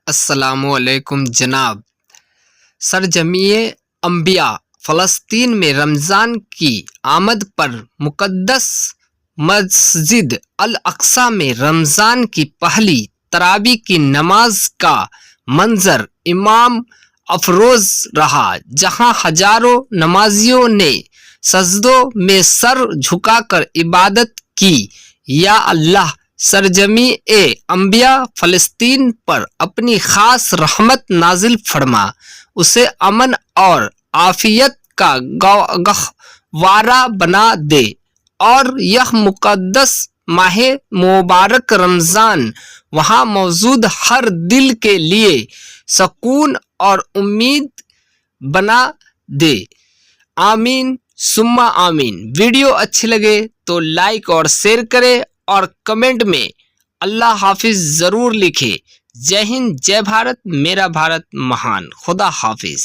السلام علیکم جناب۔ سرجمیع انبیاء فلسطین میں رمضان کی آمد پر مقدس مسجد الاقصی میں رمضان کی پہلی تراویح کی نماز کا منظر امام افروز رہا، جہاں ہزاروں نمازیوں نے سجدوں میں سر جھکا کر عبادت کی۔ یا اللہ، سرجمیع انبیاء فلسطین پر اپنی خاص رحمت نازل فرما، اسے امن اور عافیت کا گہوارہ بنا دے، اور یہ مقدس ماہ مبارک رمضان وہاں موجود ہر دل کے لیے سکون اور امید بنا دے۔ آمین ثم آمین۔ ویڈیو اچھی لگے تو لائک اور شیئر کرے اور کمنٹ میں اللہ حافظ ضرور لکھے۔ جے ہند، جے بھارت، میرا بھارت مہان۔ خدا حافظ۔